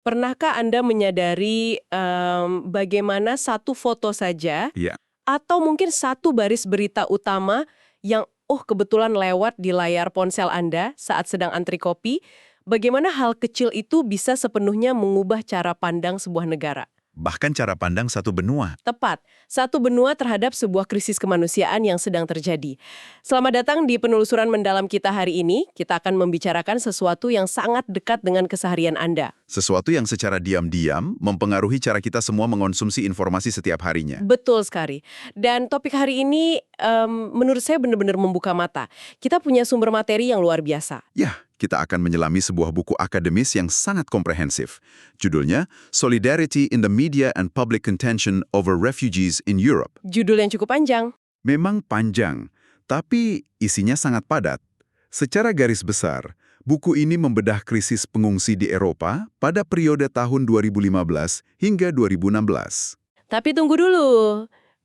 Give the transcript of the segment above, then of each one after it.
Pernahkah Anda menyadari bagaimana satu foto saja Iya, atau mungkin satu baris berita utama yang kebetulan lewat di layar ponsel Anda saat sedang antri kopi, bagaimana hal kecil itu bisa sepenuhnya mengubah cara pandang sebuah negara? bahkan cara pandang satu benua. Tepat, satu benua terhadap sebuah krisis kemanusiaan yang sedang terjadi. Selamat datang di penelusuran mendalam kita hari ini. Kita akan membicarakan sesuatu yang sangat dekat dengan keseharian Anda. Sesuatu yang secara diam-diam mempengaruhi cara kita semua mengonsumsi informasi setiap harinya. Betul sekali. Dan topik hari ini menurut saya benar-benar membuka mata. Kita punya sumber materi yang luar biasa. Ya, kita akan menyelami sebuah buku akademis yang sangat komprehensif. Judulnya, Solidarity in the Media and Public Contention over Refugees in Europe. Judul yang cukup panjang. Memang panjang, tapi isinya sangat padat. Secara garis besar, buku ini membedah krisis pengungsi di Eropa pada periode tahun 2015 hingga 2016. Tapi tunggu dulu.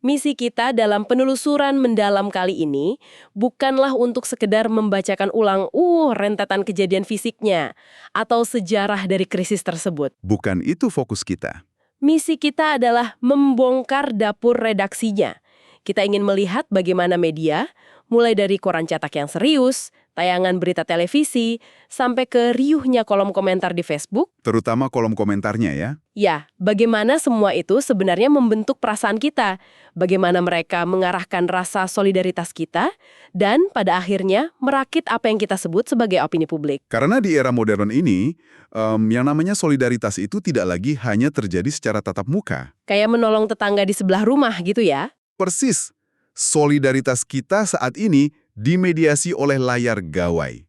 Misi kita dalam penelusuran mendalam kali ini bukanlah untuk sekedar membacakan ulang rentetan kejadian fisiknya atau sejarah dari krisis tersebut. Bukan itu fokus kita. Misi kita adalah membongkar dapur redaksinya. Kita ingin melihat bagaimana media, mulai dari koran cetak yang serius, tayangan berita televisi, sampai ke riuhnya kolom komentar di Facebook. Terutama kolom komentarnya ya. Ya, bagaimana semua itu sebenarnya membentuk perasaan kita, bagaimana mereka mengarahkan rasa solidaritas kita, dan pada akhirnya merakit apa yang kita sebut sebagai opini publik. Karena di era modern ini, yang namanya solidaritas itu tidak lagi hanya terjadi secara tatap muka. Kayak menolong tetangga di sebelah rumah gitu ya. Persis, solidaritas kita saat ini dimediasi oleh layar gawai.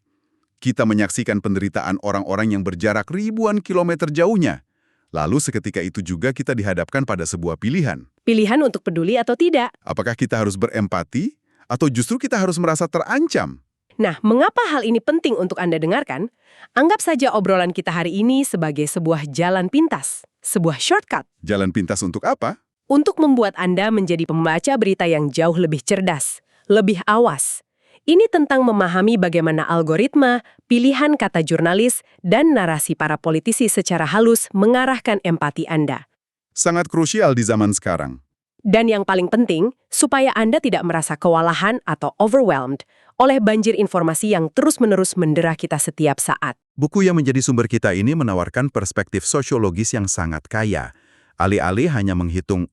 Kita menyaksikan penderitaan orang-orang yang berjarak ribuan kilometer jauhnya. Lalu seketika itu juga kita dihadapkan pada sebuah pilihan. Pilihan untuk peduli atau tidak. Apakah kita harus berempati, atau justru kita harus merasa terancam? Nah, mengapa hal ini penting untuk Anda dengarkan? Anggap saja obrolan kita hari ini sebagai sebuah jalan pintas, sebuah shortcut. Jalan pintas untuk apa? Untuk membuat Anda menjadi pembaca berita yang jauh lebih cerdas, lebih awas. Ini tentang memahami bagaimana algoritma, pilihan kata jurnalis, dan narasi para politisi secara halus mengarahkan empati Anda. Sangat krusial di zaman sekarang. Dan yang paling penting, supaya Anda tidak merasa kewalahan atau overwhelmed oleh banjir informasi yang terus-menerus mendera kita setiap saat. Buku yang menjadi sumber kita ini menawarkan perspektif sosiologis yang sangat kaya. Alih-alih hanya menghitung,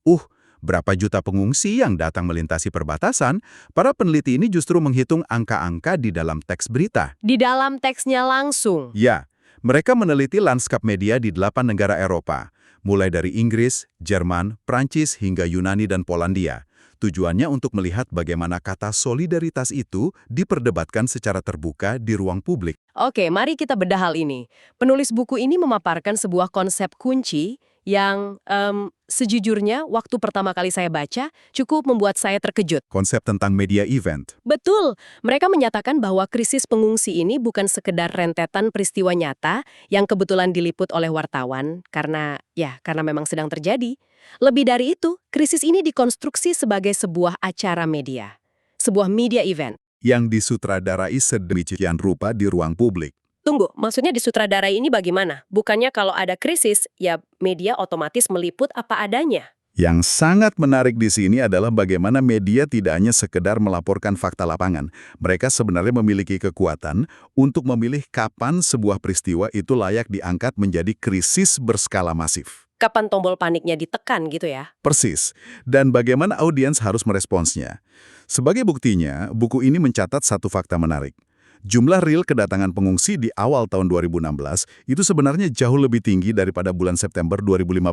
berapa juta pengungsi yang datang melintasi perbatasan, para peneliti ini justru menghitung angka-angka di dalam teks berita. Di dalam teksnya langsung. Ya, mereka meneliti lanskap media di 8 negara Eropa, mulai dari Inggris, Jerman, Prancis, hingga Yunani dan Polandia. Tujuannya untuk melihat bagaimana kata solidaritas itu diperdebatkan secara terbuka di ruang publik. Oke, mari kita bedah hal ini. Penulis buku ini memaparkan sebuah konsep kunci yang sejujurnya waktu pertama kali saya baca cukup membuat saya terkejut. Konsep tentang media event. Betul, mereka menyatakan bahwa krisis pengungsi ini bukan sekedar rentetan peristiwa nyata yang kebetulan diliput oleh wartawan karena memang sedang terjadi. Lebih dari itu, krisis ini dikonstruksi sebagai sebuah acara media, sebuah media event. Yang disutradarai sedemikian rupa di ruang publik. Tunggu, maksudnya disutradarai ini bagaimana? Bukannya kalau ada krisis, ya media otomatis meliput apa adanya. Yang sangat menarik di sini adalah bagaimana media tidak hanya sekedar melaporkan fakta lapangan. Mereka sebenarnya memiliki kekuatan untuk memilih kapan sebuah peristiwa itu layak diangkat menjadi krisis berskala masif. Kapan tombol paniknya ditekan gitu ya? Persis. Dan bagaimana audiens harus meresponsnya. Sebagai buktinya, buku ini mencatat satu fakta menarik. Jumlah real kedatangan pengungsi di awal tahun 2016 itu sebenarnya jauh lebih tinggi daripada bulan September 2015.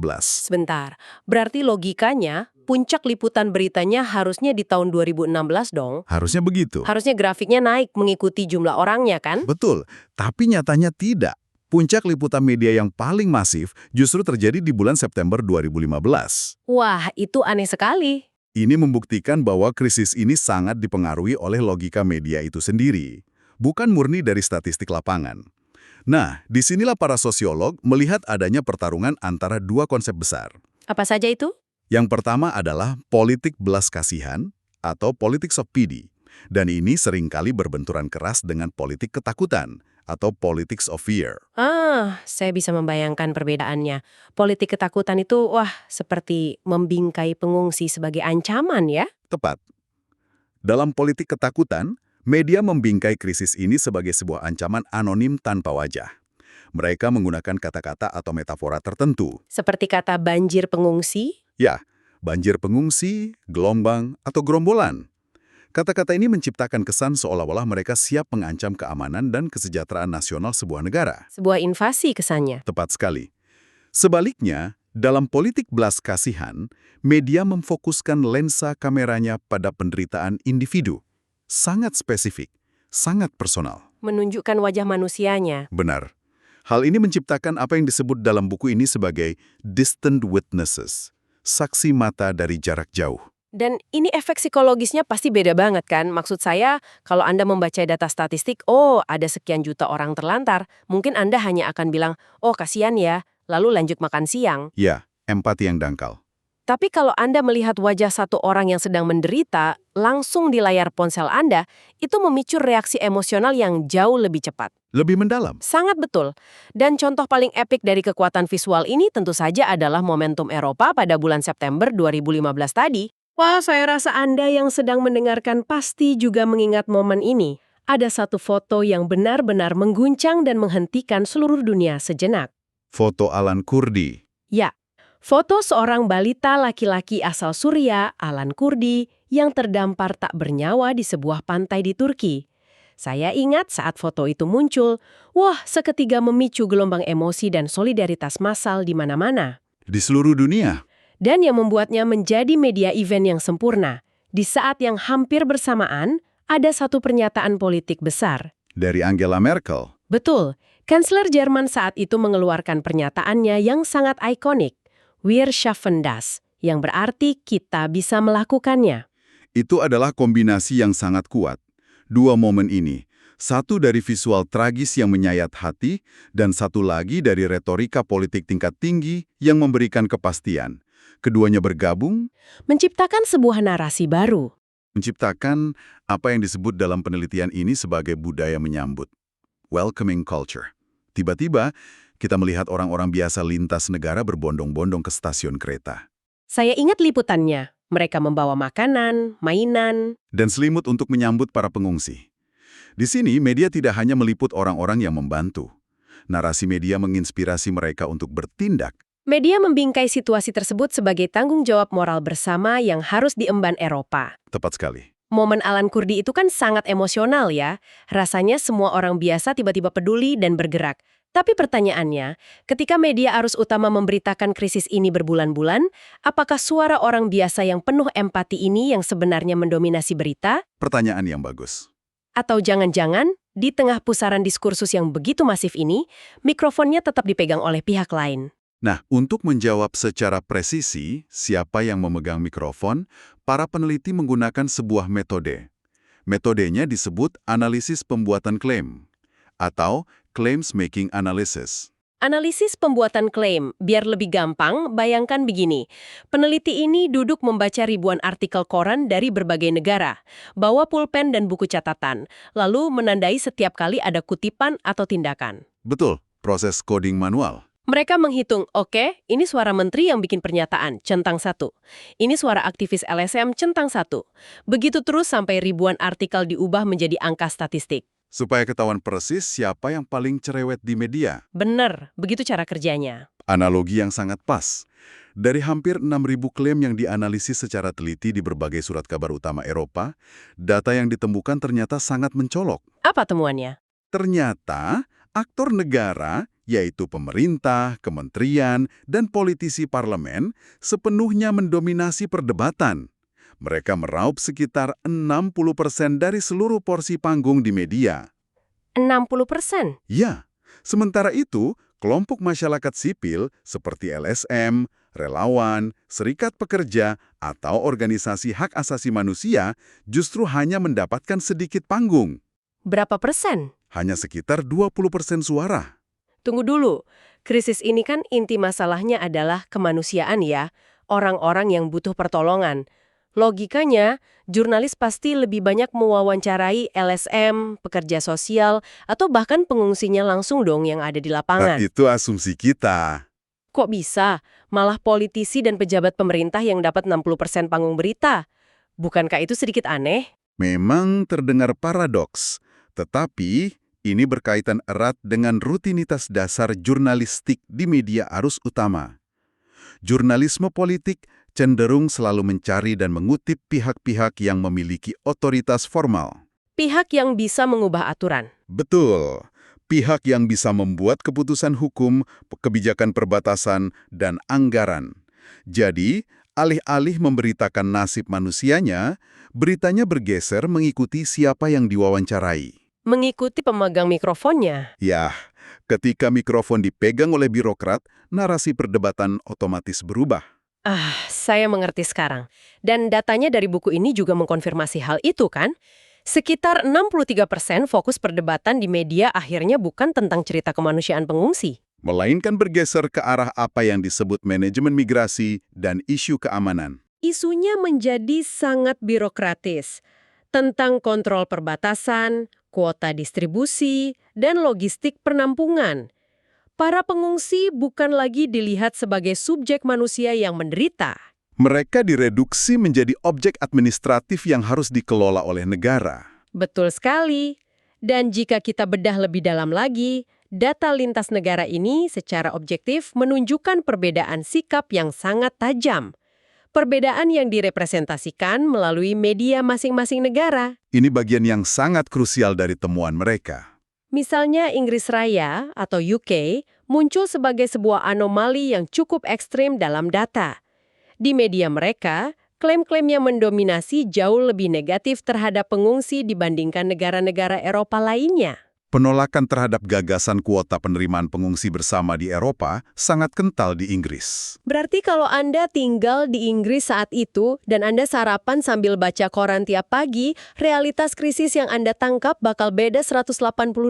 Sebentar, berarti logikanya puncak liputan beritanya harusnya di tahun 2016 dong? Harusnya begitu. Harusnya grafiknya naik mengikuti jumlah orangnya kan? Betul, tapi nyatanya tidak. Puncak liputan media yang paling masif justru terjadi di bulan September 2015. Wah, itu aneh sekali. Ini membuktikan bahwa krisis ini sangat dipengaruhi oleh logika media itu sendiri, bukan murni dari statistik lapangan. Nah, disinilah para sosiolog melihat adanya pertarungan antara dua konsep besar. Apa saja itu? Yang pertama adalah politik belas kasihan atau politics of pity. Dan ini seringkali berbenturan keras dengan politik ketakutan atau politics of fear. Saya bisa membayangkan perbedaannya. Politik ketakutan itu, wah, seperti membingkai pengungsi sebagai ancaman ya. Tepat. Dalam politik ketakutan, media membingkai krisis ini sebagai sebuah ancaman anonim tanpa wajah. Mereka menggunakan kata-kata atau metafora tertentu. Seperti kata banjir pengungsi. Ya, banjir pengungsi, gelombang, atau gerombolan. Kata-kata ini menciptakan kesan seolah-olah mereka siap mengancam keamanan dan kesejahteraan nasional sebuah negara. Sebuah invasi kesannya. Tepat sekali. Sebaliknya, dalam politik belas kasihan, media memfokuskan lensa kameranya pada penderitaan individu. Sangat spesifik, sangat personal. Menunjukkan wajah manusianya. Benar. Hal ini menciptakan apa yang disebut dalam buku ini sebagai distant witnesses, saksi mata dari jarak jauh. Dan ini efek psikologisnya pasti beda banget kan? Maksud saya, kalau Anda membaca data statistik, oh ada sekian juta orang terlantar, mungkin Anda hanya akan bilang, oh kasihan ya, lalu lanjut makan siang. Ya, empati yang dangkal. Tapi kalau Anda melihat wajah satu orang yang sedang menderita, langsung di layar ponsel Anda, itu memicu reaksi emosional yang jauh lebih cepat. Lebih mendalam. Sangat betul. Dan contoh paling epik dari kekuatan visual ini tentu saja adalah momentum Eropa pada bulan September 2015 tadi. Wah, saya rasa Anda yang sedang mendengarkan pasti juga mengingat momen ini. Ada satu foto yang benar-benar mengguncang dan menghentikan seluruh dunia sejenak. Foto Alan Kurdi. Ya, foto seorang balita laki-laki asal Suriah, Alan Kurdi, yang terdampar tak bernyawa di sebuah pantai di Turki. Saya ingat saat foto itu muncul, wah, seketika memicu gelombang emosi dan solidaritas massal di mana-mana. Di seluruh dunia. Dan yang membuatnya menjadi media event yang sempurna. Di saat yang hampir bersamaan, ada satu pernyataan politik besar. Dari Angela Merkel. Betul, Kanselir Jerman saat itu mengeluarkan pernyataannya yang sangat ikonik, Wir schaffen das, yang berarti kita bisa melakukannya. Itu adalah kombinasi yang sangat kuat. Dua momen ini, satu dari visual tragis yang menyayat hati, dan satu lagi dari retorika politik tingkat tinggi yang memberikan kepastian. Keduanya bergabung, menciptakan sebuah narasi baru. Menciptakan apa yang disebut dalam penelitian ini sebagai budaya menyambut. Welcoming culture. Tiba-tiba, kita melihat orang-orang biasa lintas negara berbondong-bondong ke stasiun kereta. Saya ingat liputannya. Mereka membawa makanan, mainan, dan selimut untuk menyambut para pengungsi. Di sini, media tidak hanya meliput orang-orang yang membantu. Narasi media menginspirasi mereka untuk bertindak. Media membingkai situasi tersebut sebagai tanggung jawab moral bersama yang harus diemban Eropa. Tepat sekali. Momen Alan Kurdi itu kan sangat emosional ya. Rasanya semua orang biasa tiba-tiba peduli dan bergerak. Tapi pertanyaannya, ketika media arus utama memberitakan krisis ini berbulan-bulan, apakah suara orang biasa yang penuh empati ini yang sebenarnya mendominasi berita? Pertanyaan yang bagus. Atau jangan-jangan, di tengah pusaran diskursus yang begitu masif ini, mikrofonnya tetap dipegang oleh pihak lain? Nah, untuk menjawab secara presisi siapa yang memegang mikrofon, para peneliti menggunakan sebuah metode. Metodenya disebut analisis pembuatan klaim, atau claims making analysis. Analisis pembuatan klaim, biar lebih gampang, bayangkan begini. Peneliti ini duduk membaca ribuan artikel koran dari berbagai negara, bawa pulpen dan buku catatan, lalu menandai setiap kali ada kutipan atau tindakan. Betul, proses coding manual. Mereka menghitung, oke, ini suara menteri yang bikin pernyataan, centang 1. Ini suara aktivis LSM, centang 1. Begitu terus sampai ribuan artikel diubah menjadi angka statistik. Supaya ketahuan persis siapa yang paling cerewet di media. Bener, begitu cara kerjanya. Analogi yang sangat pas. Dari hampir 6.000 klaim yang dianalisis secara teliti di berbagai surat kabar utama Eropa, data yang ditemukan ternyata sangat mencolok. Apa temuannya? Ternyata, aktor negara, yaitu pemerintah, kementerian, dan politisi parlemen, sepenuhnya mendominasi perdebatan. Mereka meraup sekitar 60% dari seluruh porsi panggung di media. 60%? Ya, sementara itu, kelompok masyarakat sipil seperti LSM, relawan, serikat pekerja, atau organisasi hak asasi manusia justru hanya mendapatkan sedikit panggung. Berapa persen? Hanya sekitar 20% suara. Tunggu dulu, krisis ini kan inti masalahnya adalah kemanusiaan ya, orang-orang yang butuh pertolongan. Logikanya, jurnalis pasti lebih banyak mewawancarai LSM, pekerja sosial, atau bahkan pengungsinya langsung dong yang ada di lapangan. Itu asumsi kita. Kok bisa? Malah politisi dan pejabat pemerintah yang dapat 60% panggung berita. Bukankah itu sedikit aneh? Memang terdengar paradoks, tetapi ini berkaitan erat dengan rutinitas dasar jurnalistik di media arus utama. Jurnalisme politik cenderung selalu mencari dan mengutip pihak-pihak yang memiliki otoritas formal. Pihak yang bisa mengubah aturan. Betul, pihak yang bisa membuat keputusan hukum, kebijakan perbatasan, dan anggaran. Jadi, alih-alih memberitakan nasib manusianya, beritanya bergeser mengikuti siapa yang diwawancarai. Mengikuti pemegang mikrofonnya. Yah, ketika mikrofon dipegang oleh birokrat, narasi perdebatan otomatis berubah. Saya mengerti sekarang. Dan datanya dari buku ini juga mengkonfirmasi hal itu kan? Sekitar 63% fokus perdebatan di media akhirnya bukan tentang cerita kemanusiaan pengungsi. Melainkan bergeser ke arah apa yang disebut manajemen migrasi dan isu keamanan. Isunya menjadi sangat birokratis. Tentang kontrol perbatasan, kuota distribusi, dan logistik penampungan. Para pengungsi bukan lagi dilihat sebagai subjek manusia yang menderita. Mereka direduksi menjadi objek administratif yang harus dikelola oleh negara. Betul sekali. Dan jika kita bedah lebih dalam lagi, data lintas negara ini secara objektif menunjukkan perbedaan sikap yang sangat tajam. Perbedaan yang direpresentasikan melalui media masing-masing negara. Ini bagian yang sangat krusial dari temuan mereka. Misalnya Inggris Raya atau UK muncul sebagai sebuah anomali yang cukup ekstrim dalam data. Di media mereka, klaim-klaimnya mendominasi jauh lebih negatif terhadap pengungsi dibandingkan negara-negara Eropa lainnya. Penolakan terhadap gagasan kuota penerimaan pengungsi bersama di Eropa sangat kental di Inggris. Berarti kalau Anda tinggal di Inggris saat itu dan Anda sarapan sambil baca koran tiap pagi, realitas krisis yang Anda tangkap bakal beda 180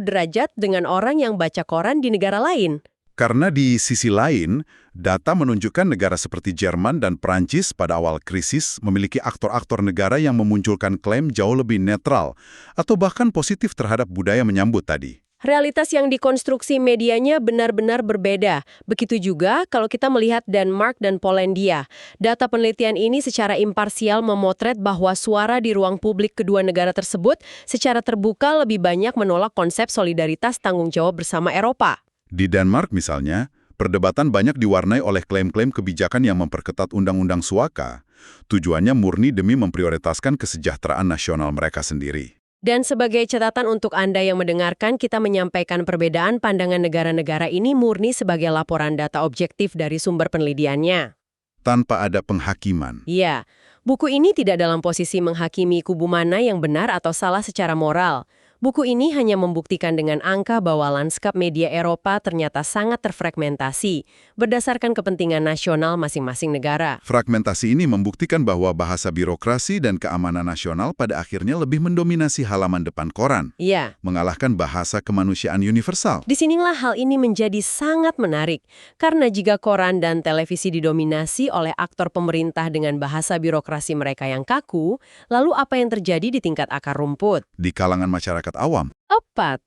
derajat dengan orang yang baca koran di negara lain. Karena di sisi lain, data menunjukkan negara seperti Jerman dan Prancis pada awal krisis memiliki aktor-aktor negara yang memunculkan klaim jauh lebih netral atau bahkan positif terhadap budaya menyambut tadi. Realitas yang dikonstruksi medianya benar-benar berbeda. Begitu juga kalau kita melihat Denmark dan Polandia. Data penelitian ini secara imparsial memotret bahwa suara di ruang publik kedua negara tersebut secara terbuka lebih banyak menolak konsep solidaritas tanggung jawab bersama Eropa. Di Denmark misalnya, perdebatan banyak diwarnai oleh klaim-klaim kebijakan yang memperketat undang-undang suaka. Tujuannya murni demi memprioritaskan kesejahteraan nasional mereka sendiri. Dan sebagai catatan untuk Anda yang mendengarkan, kita menyampaikan perbedaan pandangan negara-negara ini murni sebagai laporan data objektif dari sumber penelitiannya. Tanpa ada penghakiman. Iya, buku ini tidak dalam posisi menghakimi kubu mana yang benar atau salah secara moral. Buku ini hanya membuktikan dengan angka bahwa lanskap media Eropa ternyata sangat terfragmentasi berdasarkan kepentingan nasional masing-masing negara. Fragmentasi ini membuktikan bahwa bahasa birokrasi dan keamanan nasional pada akhirnya lebih mendominasi halaman depan koran, Iya. mengalahkan bahasa kemanusiaan universal. Disinilah hal ini menjadi sangat menarik, karena jika koran dan televisi didominasi oleh aktor pemerintah dengan bahasa birokrasi mereka yang kaku, lalu apa yang terjadi di tingkat akar rumput? Di kalangan masyarakat awam, Tepat.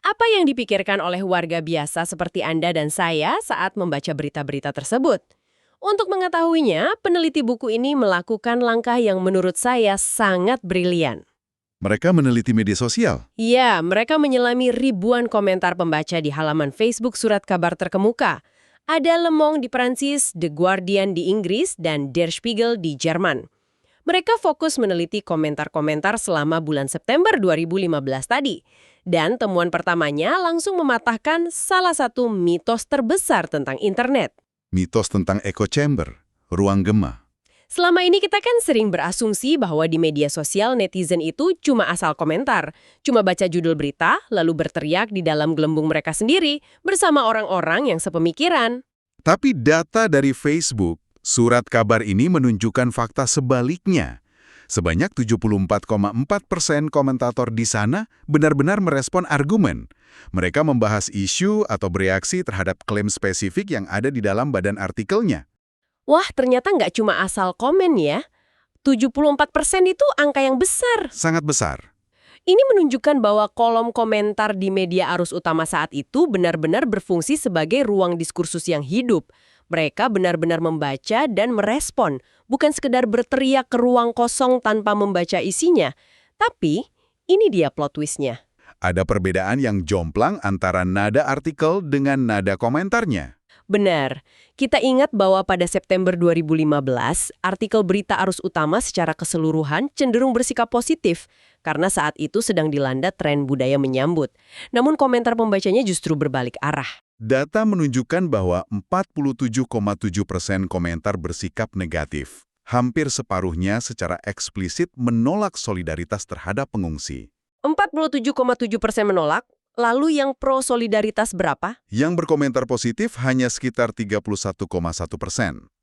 Apa yang dipikirkan oleh warga biasa seperti Anda dan saya saat membaca berita-berita tersebut? Untuk mengetahuinya, peneliti buku ini melakukan langkah yang menurut saya sangat brilian. mereka meneliti media sosial. Ya, mereka menyelami ribuan komentar pembaca di halaman Facebook Surat Kabar Terkemuka. Ada Le Monde di Prancis, The Guardian di Inggris, dan Der Spiegel di Jerman. Mereka fokus meneliti komentar-komentar selama bulan September 2015 tadi. Dan temuan pertamanya langsung mematahkan salah satu mitos terbesar tentang internet. Mitos tentang echo chamber, ruang gema. Selama ini kita kan sering berasumsi bahwa di media sosial netizen itu cuma asal komentar, cuma baca judul berita, lalu berteriak di dalam gelembung mereka sendiri bersama orang-orang yang sepemikiran. Tapi data dari Facebook, Surat Kabar ini menunjukkan fakta sebaliknya. Sebanyak 74,4% komentator di sana benar-benar merespon argumen. Mereka membahas isu atau bereaksi terhadap klaim spesifik yang ada di dalam badan artikelnya. Wah, ternyata nggak cuma asal komen ya. 74% itu angka yang besar. Sangat besar. Ini menunjukkan bahwa kolom komentar di media arus utama saat itu benar-benar berfungsi sebagai ruang diskursus yang hidup. Mereka benar-benar membaca dan merespon, bukan sekedar berteriak ke ruang kosong tanpa membaca isinya. Tapi, ini dia plot twist-nya. Ada perbedaan yang jomplang antara nada artikel dengan nada komentarnya. Benar. Kita ingat bahwa pada September 2015, artikel berita arus utama secara keseluruhan cenderung bersikap positif karena saat itu sedang dilanda tren budaya menyambut. Namun komentar pembacanya justru berbalik arah. Data menunjukkan bahwa 47,7% komentar bersikap negatif. Hampir separuhnya secara eksplisit menolak solidaritas terhadap pengungsi. 47,7% menolak, lalu yang pro solidaritas berapa? Yang berkomentar positif hanya sekitar 31,1%.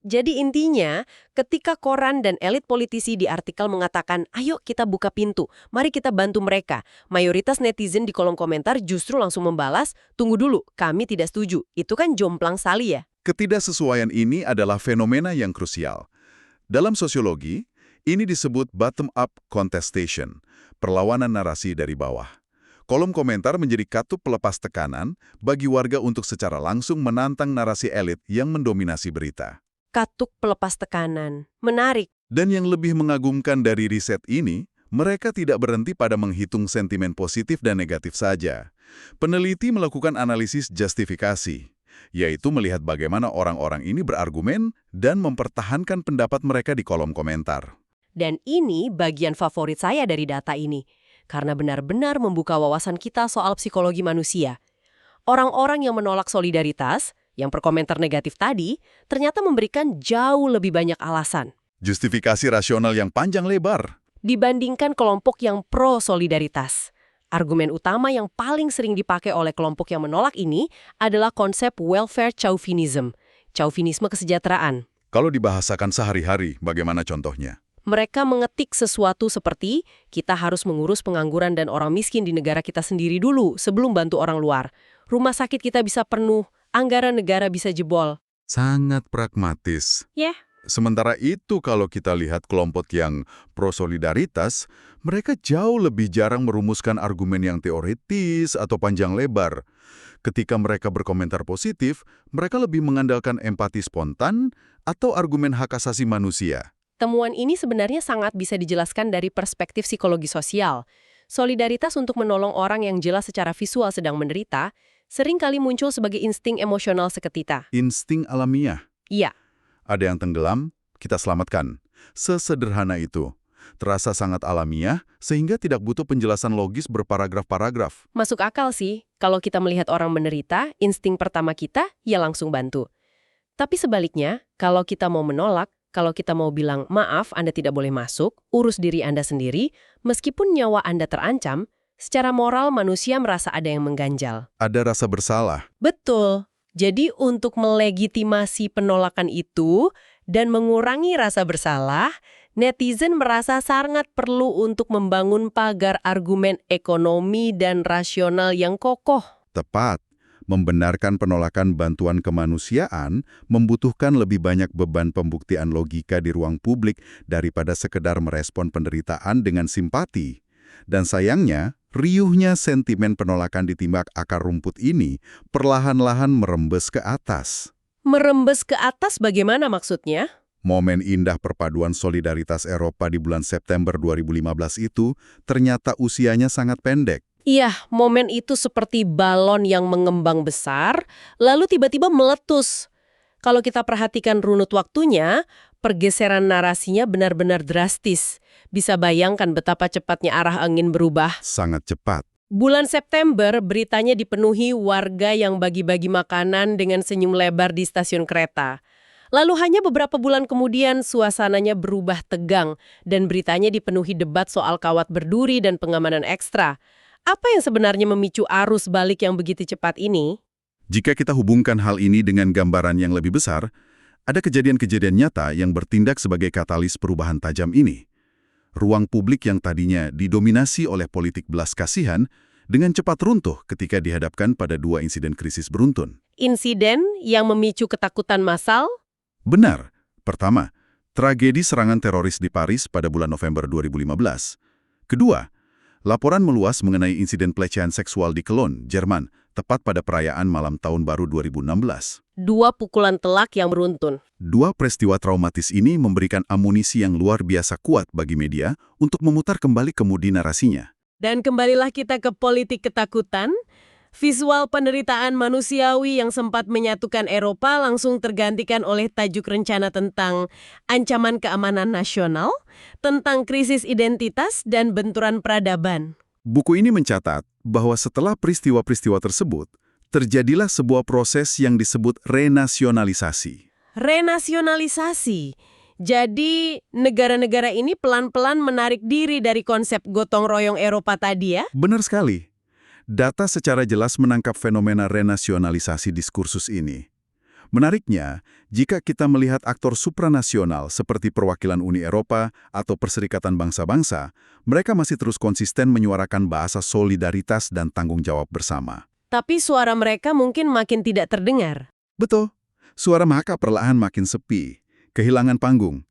Jadi intinya, ketika koran dan elit politisi di artikel mengatakan, ayo kita buka pintu, mari kita bantu mereka, mayoritas netizen di kolom komentar justru langsung membalas, tunggu dulu, kami tidak setuju. Itu kan jomplang sali ya? Ketidaksesuaian ini adalah fenomena yang krusial. Dalam sosiologi, ini disebut bottom-up contestation, perlawanan narasi dari bawah. Kolom komentar menjadi katup pelepas tekanan bagi warga untuk secara langsung menantang narasi elit yang mendominasi berita. Katuk pelepas tekanan. Menarik. Dan yang lebih mengagumkan dari riset ini, mereka tidak berhenti pada menghitung sentimen positif dan negatif saja. Peneliti melakukan analisis justifikasi, yaitu melihat bagaimana orang-orang ini berargumen dan mempertahankan pendapat mereka di kolom komentar. Dan ini bagian favorit saya dari data ini, karena benar-benar membuka wawasan kita soal psikologi manusia. Orang-orang yang menolak solidaritas, yang berkomentar negatif tadi, ternyata memberikan jauh lebih banyak alasan. Justifikasi rasional yang panjang lebar. Dibandingkan kelompok yang pro-solidaritas. Argumen utama yang paling sering dipakai oleh kelompok yang menolak ini adalah konsep welfare chauvinism, chauvinisme kesejahteraan. Kalau dibahasakan sehari-hari, bagaimana contohnya? Mereka mengetik sesuatu seperti, kita harus mengurus pengangguran dan orang miskin di negara kita sendiri dulu sebelum bantu orang luar. Rumah sakit kita bisa penuh, anggaran negara bisa jebol. Sangat pragmatis. Ya. Sementara itu kalau kita lihat kelompok yang pro-solidaritas, mereka jauh lebih jarang merumuskan argumen yang teoritis atau panjang lebar. Ketika mereka berkomentar positif, mereka lebih mengandalkan empati spontan atau argumen hak asasi manusia. Temuan ini sebenarnya sangat bisa dijelaskan dari perspektif psikologi sosial. Solidaritas untuk menolong orang yang jelas secara visual sedang menderita, seringkali muncul sebagai insting emosional seketika. Insting alamiah. Iya. Ada yang tenggelam, kita selamatkan. Sesederhana itu. Terasa sangat alamiah, sehingga tidak butuh penjelasan logis berparagraf-paragraf. Masuk akal sih, kalau kita melihat orang menderita, insting pertama kita, ya langsung bantu. Tapi sebaliknya, kalau kita mau menolak, kalau kita mau bilang, maaf, Anda tidak boleh masuk, urus diri Anda sendiri, meskipun nyawa Anda terancam, secara moral manusia merasa ada yang mengganjal. Ada rasa bersalah. Betul. Jadi untuk melegitimasi penolakan itu dan mengurangi rasa bersalah, netizen merasa sangat perlu untuk membangun pagar argumen ekonomi dan rasional yang kokoh. Tepat. Membenarkan penolakan bantuan kemanusiaan membutuhkan lebih banyak beban pembuktian logika di ruang publik daripada sekedar merespon penderitaan dengan simpati. Dan sayangnya, riuhnya sentimen penolakan ditimbak akar rumput ini perlahan-lahan merembes ke atas. Merembes ke atas bagaimana maksudnya? Momen indah perpaduan solidaritas Eropa di bulan September 2015 itu ternyata usianya sangat pendek. Iya, momen itu seperti balon yang mengembang besar, lalu tiba-tiba meletus. Kalau kita perhatikan runut waktunya, pergeseran narasinya benar-benar drastis. Bisa bayangkan betapa cepatnya arah angin berubah. Sangat cepat. Bulan September, beritanya dipenuhi warga yang bagi-bagi makanan dengan senyum lebar di stasiun kereta. Lalu hanya beberapa bulan kemudian, suasananya berubah tegang, dan beritanya dipenuhi debat soal kawat berduri dan pengamanan ekstra. Apa yang sebenarnya memicu arus balik yang begitu cepat ini? Jika kita hubungkan hal ini dengan gambaran yang lebih besar, ada kejadian-kejadian nyata yang bertindak sebagai katalis perubahan tajam ini. Ruang publik yang tadinya didominasi oleh politik belas kasihan dengan cepat runtuh ketika dihadapkan pada dua insiden krisis beruntun. Insiden yang memicu ketakutan massal? Benar. Pertama, tragedi serangan teroris di Paris pada bulan November 2015. Kedua, laporan meluas mengenai insiden pelecehan seksual di Cologne, Jerman, tepat pada perayaan malam tahun baru 2016. Dua pukulan telak yang beruntun. Dua peristiwa traumatis ini memberikan amunisi yang luar biasa kuat bagi media untuk memutar kembali kemudi narasinya. Dan kembalilah kita ke politik ketakutan. Visual penderitaan manusiawi yang sempat menyatukan Eropa langsung tergantikan oleh tajuk rencana tentang ancaman keamanan nasional, tentang krisis identitas, dan benturan peradaban. Buku ini mencatat bahwa setelah peristiwa-peristiwa tersebut, terjadilah sebuah proses yang disebut renasionalisasi. Renasionalisasi. Jadi, negara-negara ini pelan-pelan menarik diri dari konsep gotong royong Eropa tadi ya? Benar sekali. Data secara jelas menangkap fenomena renasionalisasi diskursus ini. Menariknya, jika kita melihat aktor supranasional seperti perwakilan Uni Eropa atau Perserikatan Bangsa-Bangsa, mereka masih terus konsisten menyuarakan bahasa solidaritas dan tanggung jawab bersama. Tapi suara mereka mungkin makin tidak terdengar. Betul, suara mereka perlahan makin sepi, kehilangan panggung.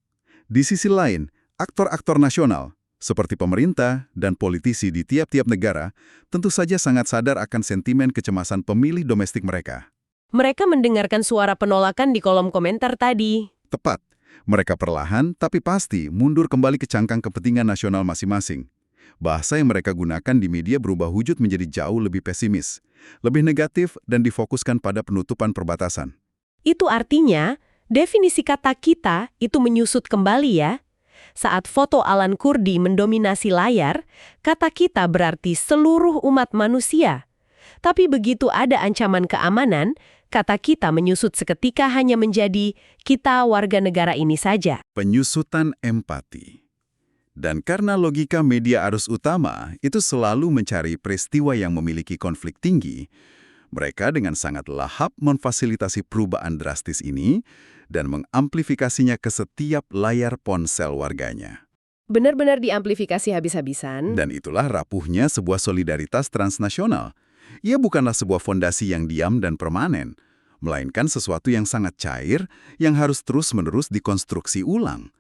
Di sisi lain, aktor-aktor nasional, seperti pemerintah dan politisi di tiap-tiap negara, tentu saja sangat sadar akan sentimen kecemasan pemilih domestik mereka. Mereka mendengarkan suara penolakan di kolom komentar tadi. Tepat, mereka perlahan tapi pasti mundur kembali ke cangkang kepentingan nasional masing-masing. Bahasa yang mereka gunakan di media berubah wujud menjadi jauh lebih pesimis, lebih negatif dan difokuskan pada penutupan perbatasan. Itu artinya, definisi kata kita itu menyusut kembali ya. Saat foto Alan Kurdi mendominasi layar, kata kita berarti seluruh umat manusia. Tapi begitu ada ancaman keamanan, kata kita menyusut seketika hanya menjadi kita warga negara ini saja. Penyusutan empati. Dan karena logika media arus utama itu selalu mencari peristiwa yang memiliki konflik tinggi, mereka dengan sangat lahap memfasilitasi perubahan drastis ini dan mengamplifikasinya ke setiap layar ponsel warganya. Benar-benar diamplifikasi habis-habisan. Dan itulah rapuhnya sebuah solidaritas transnasional. Ia bukanlah sebuah fondasi yang diam dan permanen, melainkan sesuatu yang sangat cair yang harus terus-menerus dikonstruksi ulang.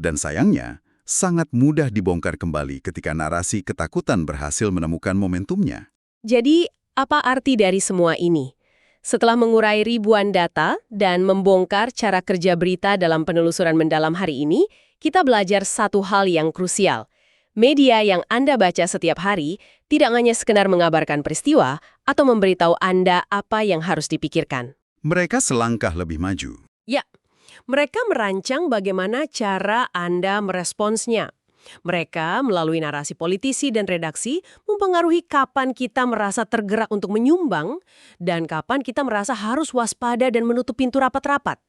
Dan sayangnya, sangat mudah dibongkar kembali ketika narasi ketakutan berhasil menemukan momentumnya. Jadi, apa arti dari semua ini? Setelah mengurai ribuan data dan membongkar cara kerja berita dalam penelusuran mendalam hari ini, kita belajar satu hal yang krusial. Media yang Anda baca setiap hari tidak hanya sekedar mengabarkan peristiwa atau memberitahu Anda apa yang harus dipikirkan. Mereka selangkah lebih maju. Ya, mereka merancang bagaimana cara Anda meresponsnya. Mereka, melalui narasi politisi dan redaksi, mempengaruhi kapan kita merasa tergerak untuk menyumbang dan kapan kita merasa harus waspada dan menutup pintu rapat-rapat.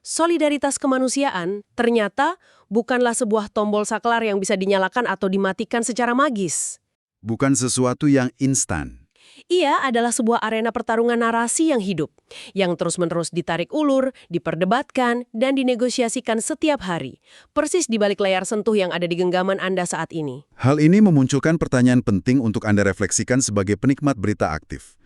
Solidaritas kemanusiaan ternyata bukanlah sebuah tombol saklar yang bisa dinyalakan atau dimatikan secara magis. Bukan sesuatu yang instan. Ia adalah sebuah arena pertarungan narasi yang hidup, yang terus-menerus ditarik ulur, diperdebatkan, dan dinegosiasikan setiap hari, persis di balik layar sentuh yang ada di genggaman Anda saat ini. Hal ini memunculkan pertanyaan penting untuk Anda refleksikan sebagai penikmat berita aktif.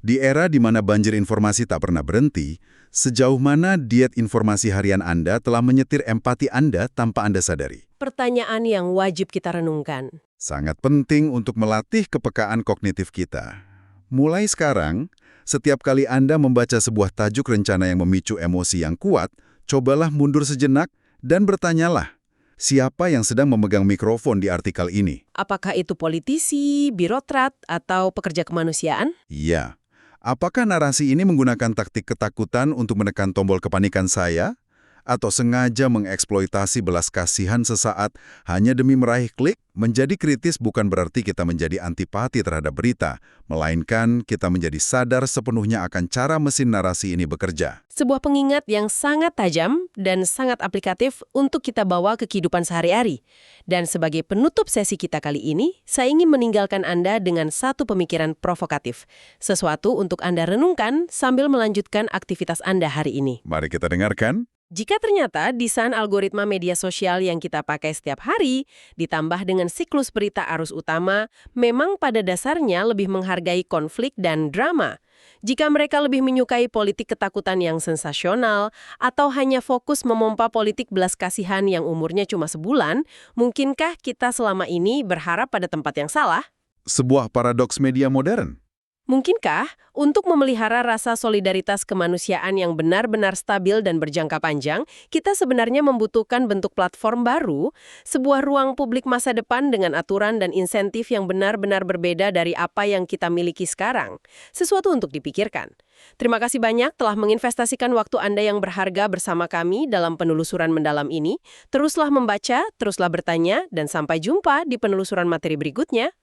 Di era di mana banjir informasi tak pernah berhenti, sejauh mana diet informasi harian Anda telah menyetir empati Anda tanpa Anda sadari? Pertanyaan yang wajib kita renungkan. Sangat penting untuk melatih kepekaan kognitif kita. Mulai sekarang, setiap kali Anda membaca sebuah tajuk rencana yang memicu emosi yang kuat, cobalah mundur sejenak dan bertanyalah, siapa yang sedang memegang mikrofon di artikel ini? Apakah itu politisi, birokrat, atau pekerja kemanusiaan? Iya. Apakah narasi ini menggunakan taktik ketakutan untuk menekan tombol kepanikan saya? Atau sengaja mengeksploitasi belas kasihan sesaat hanya demi meraih klik? Menjadi kritis bukan berarti kita menjadi antipati terhadap berita, melainkan kita menjadi sadar sepenuhnya akan cara mesin narasi ini bekerja. Sebuah pengingat yang sangat tajam dan sangat aplikatif untuk kita bawa ke kehidupan sehari-hari. Dan sebagai penutup sesi kita kali ini, saya ingin meninggalkan Anda dengan satu pemikiran provokatif. Sesuatu untuk Anda renungkan sambil melanjutkan aktivitas Anda hari ini. Mari kita dengarkan. Jika ternyata desain algoritma media sosial yang kita pakai setiap hari, ditambah dengan siklus berita arus utama, memang pada dasarnya lebih menghargai konflik dan drama. Jika mereka lebih menyukai politik ketakutan yang sensasional, atau hanya fokus memompa politik belas kasihan yang umurnya cuma sebulan, mungkinkah kita selama ini berharap pada tempat yang salah? Sebuah paradoks media modern. Mungkinkah untuk memelihara rasa solidaritas kemanusiaan yang benar-benar stabil dan berjangka panjang, kita sebenarnya membutuhkan bentuk platform baru, sebuah ruang publik masa depan dengan aturan dan insentif yang benar-benar berbeda dari apa yang kita miliki sekarang? Sesuatu untuk dipikirkan. Terima kasih banyak telah menginvestasikan waktu Anda yang berharga bersama kami dalam penelusuran mendalam ini. Teruslah membaca, teruslah bertanya, dan sampai jumpa di penelusuran materi berikutnya.